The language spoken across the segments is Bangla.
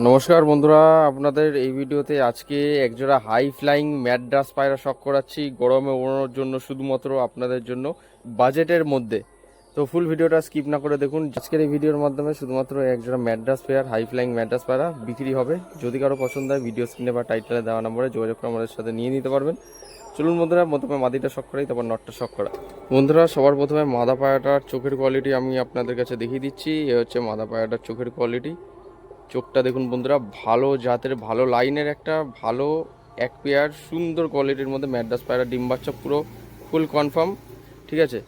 নমস্কার বন্ধুরা, আপনাদের এই ভিডিওতে আজকে একজোড়া হাই ফ্লাইং ম্যাড্রাস পায়রা শখ করাচ্ছি গরমে ওড়ানোর জন্য, শুধুমাত্র আপনাদের জন্য বাজেটের মধ্যে। তো ফুল ভিডিওটা স্কিপ না করে দেখুন। আজকের এই ভিডিওর মাধ্যমে শুধুমাত্র একজোড়া Madras pair, high flying Madras পায়রা বিক্রি হবে। যদি কারো পছন্দ হয় ভিডিও স্ক্রিনে বা টাইটেলে দেওয়া নম্বরে যোগাযোগ করে আমাদের সাথে নিয়ে নিতে পারবেন। চলুন বন্ধুরা, প্রথমে মাদিটা শখ করাই, তারপর নটটা শখ করা। বন্ধুরা, সবার প্রথমে মাদা পায়রাটার চোখের কোয়ালিটি আমি আপনাদের কাছে দেখিয়ে দিচ্ছি। এ হচ্ছে মাদা পায়রাটার চোখের কোয়ালিটি। চোখটা দেখুন বন্ধুরা, ভালো জাতের, ভালো লাইনের একটা ভালো এক পেয়ার সুন্দর কোয়ালিটির মধ্যে ম্যাড্রাস পায়রা, ডিম বাচ্চা পুরো ফুল কনফার্ম। ঠিক আছে,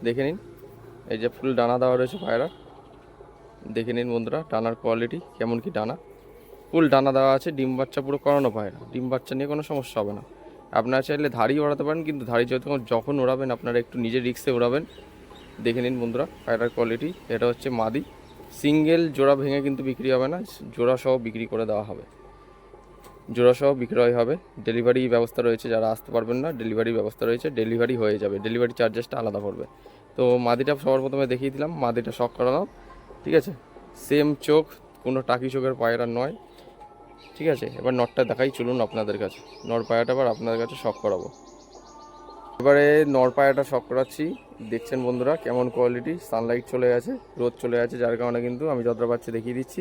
দেখে নিন। এই যে ফুল ডানা দেওয়া রয়েছে পায়রা, দেখে নিন বন্ধুরা ডানার কোয়ালিটি কেমন কি। ডানা ফুল ডানা দেওয়া আছে, ডিম বাচ্চা পুরো করানো পায়রা, ডিম বাচ্চা নিয়ে কোনো সমস্যা হবে না। আপনারা চাইলে ধাড়ি ওড়াতে পারেন, কিন্তু ধাড়ি যখন ওড়াবেন আপনারা একটু নিজের রিক্সে ওড়াবেন। দেখে নিন বন্ধুরা পায়রার কোয়ালিটি। এটা হচ্ছে মাদি, সিঙ্গেল জোড়া ভেঙে কিন্তু বিক্রি হবে না, জোড়া সহ বিক্রি করে দেওয়া হবে, জোড়া সহ বিক্রয় হবে। ডেলিভারি ব্যবস্থা রয়েছে, যারা আসতে পারবেন না ডেলিভারি ব্যবস্থা রয়েছে, ডেলিভারি হয়ে যাবে, ডেলিভারি চার্জেসটা আলাদা পড়বে। তো মাদিটা সবার প্রথমে দেখিয়ে দিলাম, মাদিটা শখ করালাম। ঠিক আছে, সেম চোখ, কোনো টাকি চোখের পায়রা নয়। ঠিক আছে, এবার নটটা দেখাই চলুন আপনাদের কাছে। নর পায়রাটা আবার আপনাদের কাছে শখ করাবো। এবারে নর পায়রাটা শখ করাচ্ছি। দেখছেন বন্ধুরা কেমন কোয়ালিটি, সানলাইট চলে গেছে, রোদ চলে গেছে, যার কারণে কিন্তু আমি যতটা পাচ্ছি দেখিয়ে দিচ্ছি।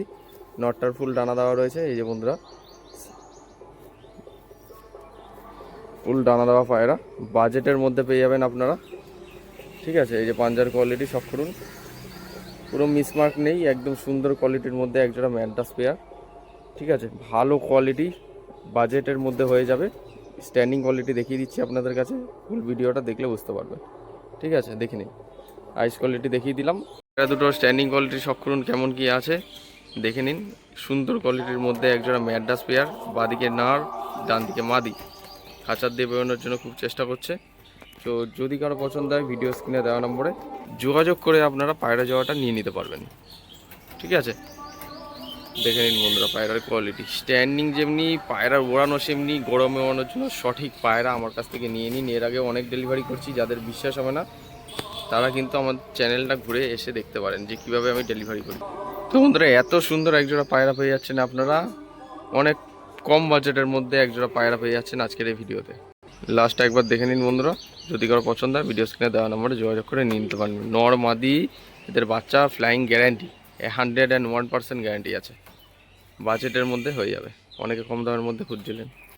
নটটার ফুল ডানা দেওয়া রয়েছে, এই যে বন্ধুরা ফুল ডানা দেওয়া পায়রা, বাজেটের মধ্যে পেয়ে যাবেন আপনারা। ঠিক আছে, এই যে পাঞ্জার কোয়ালিটি শখ করুন, পুরো মিসমার্ক নেই, একদম সুন্দর কোয়ালিটির মধ্যে একজোড়া ম্যাড্রাস পেয়ার। ঠিক আছে, ভালো কোয়ালিটি, বাজেটের মধ্যে হয়ে যাবে। স্ট্যান্ডিং কোয়ালিটি দেখিয়ে দিচ্ছি আপনাদের কাছে, ফুল ভিডিওটা দেখলে বুঝতে পারবেন। ঠিক আছে, দেখে নিন। আইস কোয়ালিটি দেখিয়ে দিলাম। এটা দুটো স্ট্যান্ডিং কোয়ালিটি শখ করুন কেমন কি আছে, দেখে নিন। সুন্দর কোয়ালিটির মধ্যে একজোড়া ম্যাড্রাস পেয়ার, বাঁদিকে নার, ডান দিকে মাদি, খাঁচার দিয়ে বেরোনোর জন্য খুব চেষ্টা করছে। তো যদি কারো পছন্দ হয় ভিডিও স্ক্রিনে দেওয়া নম্বরে যোগাযোগ করে আপনারা পায়রা জোড়াটা নিয়ে নিতে পারবেন। ঠিক আছে, দেখে নিন বন্ধুরা পায়রার কোয়ালিটি, স্ট্যান্ডিং যেমনি পায়রার ওড়ানো সেমনি, গরমে ওড়ানোর জন্য সঠিক পায়রা আমার কাছ থেকে নিয়ে নিন। এর আগে অনেক ডেলিভারি করছি, যাদের বিশ্বাস হবে না তারা কিন্তু আমার চ্যানেলটা ঘুরে এসে দেখতে পারেন যে কীভাবে আমি ডেলিভারি করি। তো বন্ধুরা, এত সুন্দর একজোড়া পায়রা পেয়ে যাচ্ছেন আপনারা, অনেক কম বাজেটের মধ্যে একজোড়া পায়রা পেয়ে যাচ্ছেন আজকের এই ভিডিওতে। লাস্ট একবার দেখে নিন বন্ধুরা, যদি কারো পছন্দ হয় ভিডিও স্ক্রিনে দেওয়া নম্বরে যোগাযোগ করে নিয়ে নিতে পারবেন। নর মাদি এদের বাচ্চা ফ্লাইং গ্যারান্টি, 101% গ্যারান্টি আছে, বাজেটের মধ্যে হয়ে যাবে। অনেকে কম দামের মধ্যে খুঁজছিলেন।